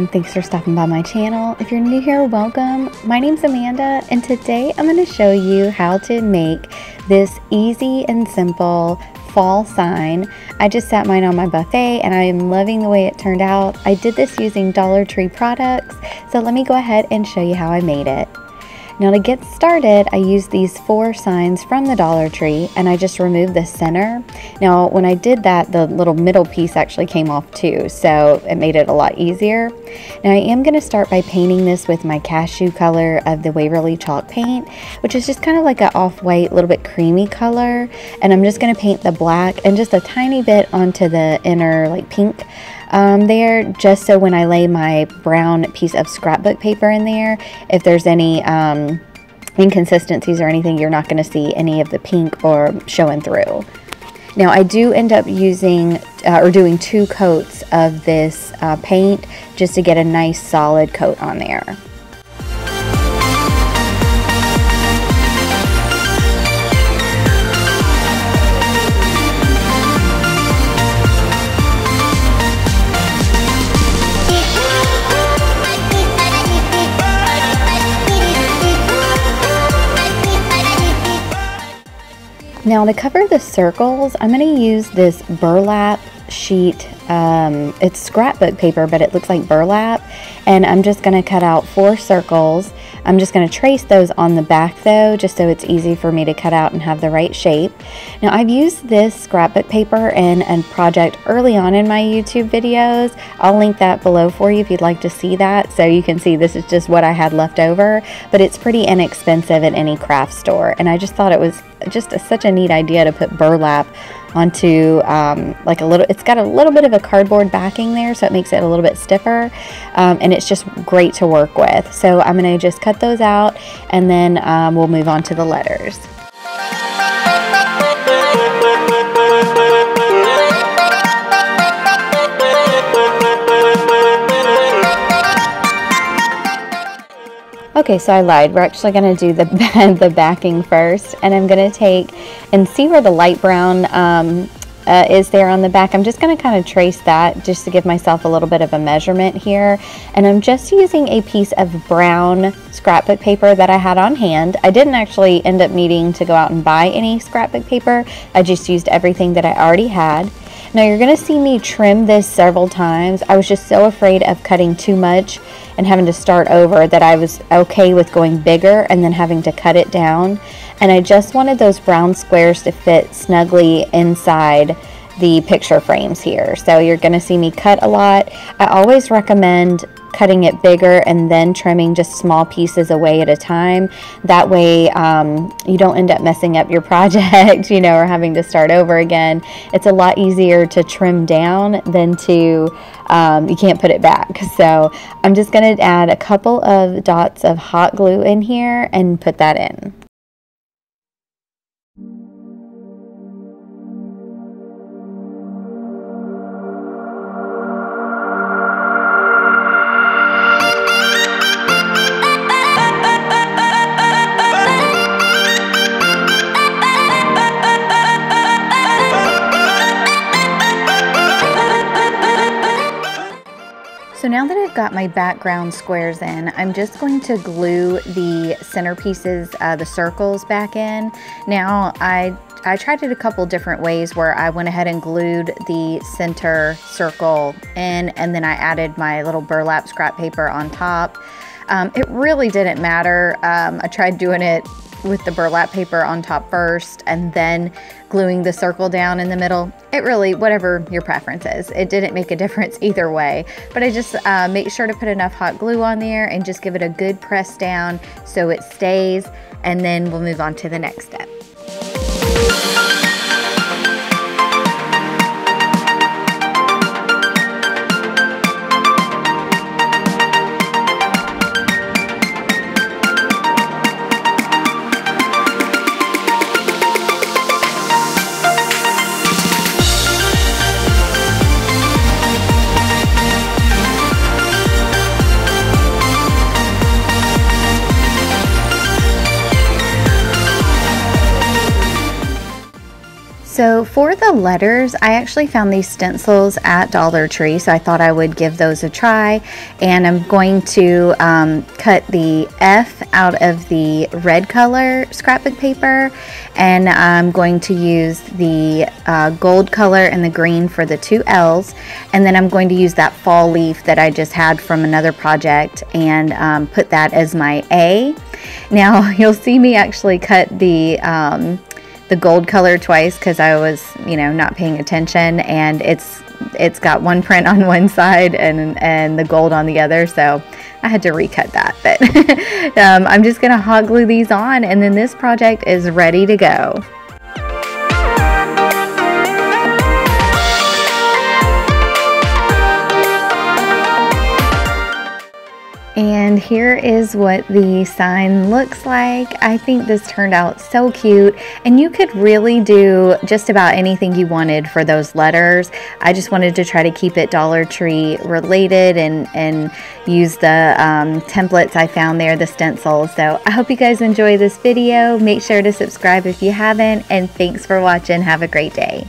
everyone, thanks for stopping by my channel. If you're new here, welcome. My name's Amanda, and today I'm going to show you how to make this easy and simple fall sign. I just sat mine on my buffet and I am loving the way it turned out. I did this using Dollar Tree products, so let me go ahead and show you how I made it. Now to get started, I used these 4 signs from the Dollar Tree and I just removed the center. Now when I did that, the little middle piece actually came off too, so it made it a lot easier. Now I am going to start by painting this with my cashew color of the Waverly chalk paint, which is just kind of like an off-white, little bit creamy color. And I'm just going to paint the black and just a tiny bit onto the inner like pink there, just so when I lay my brown piece of scrapbook paper in there, if there's any inconsistencies or anything, you're not going to see any of the pink or showing through. Now I do end up using or doing 2 coats of this paint just to get a nice solid coat on there. Now to cover the circles, I'm going to use this burlap sheet. It's scrapbook paper, but it looks like burlap. And I'm just going to cut out 4 circles. I'm just going to trace those on the back though, just so it's easy for me to cut out and have the right shape. Now I've used this scrapbook paper in a project early on in my YouTube videos. I'll link that below for you if you'd like to see that, so you can see this is just what I had left over, but it's pretty inexpensive at any craft store. And I just thought it was just such a neat idea to put burlap onto like a little, it's got a little bit of a cardboard backing there, so it makes it a little bit stiffer, and it's just great to work with. So I'm going to just cut those out, and then we'll move on to the letters. Okay, so I lied. We're actually going to do the backing first, and I'm going to take and see where the light brown is there on the back. I'm just going to kind of trace that just to give myself a little bit of a measurement here. And I'm just using a piece of brown scrapbook paper that I had on hand. I didn't actually end up needing to go out and buy any scrapbook paper. I just used everything that I already had. Now you're going to see me trim this several times. I was just so afraid of cutting too much and having to start over that I was okay with going bigger and then having to cut it down. And I just wanted those brown squares to fit snugly inside the picture frames here. So you're going to see me cut a lot. I always recommend cutting it bigger and then trimming just small pieces away at a time. That way you don't end up messing up your project, you know, or having to start over again. It's a lot easier to trim down than to, you can't put it back. So I'm just going to add a couple of dots of hot glue in here and put that in. So now that I've got my background squares in, I'm just going to glue the center pieces, the circles back in. Now I tried it a couple different ways where I went ahead and glued the center circle in, and then I added my little burlap scrap paper on top. It really didn't matter. I tried doing it with the burlap paper on top first and then gluing the circle down in the middle. It really, whatever your preference is, it didn't make a difference either way. But I just make sure to put enough hot glue on there and just give it a good press down so it stays, and then we'll move on to the next step. So for the letters, I actually found these stencils at Dollar Tree, so I thought I would give those a try. And I'm going to cut the F out of the red color scrapbook paper, and I'm going to use the gold color and the green for the two L's, and then I'm going to use that fall leaf that I just had from another project and put that as my A. Now you'll see me actually cut the gold color twice because I was, not paying attention, and it's got one print on one side and the gold on the other, so I had to recut that. But I'm just gonna hot glue these on, and then this project is ready to go. And here is what the sign looks like. I think this turned out so cute, and you could really do just about anything you wanted for those letters. I just wanted to try to keep it Dollar Tree related and use the templates I found there, the stencils. So I hope you guys enjoy this video. Make sure to subscribe if you haven't, and thanks for watching. Have a great day.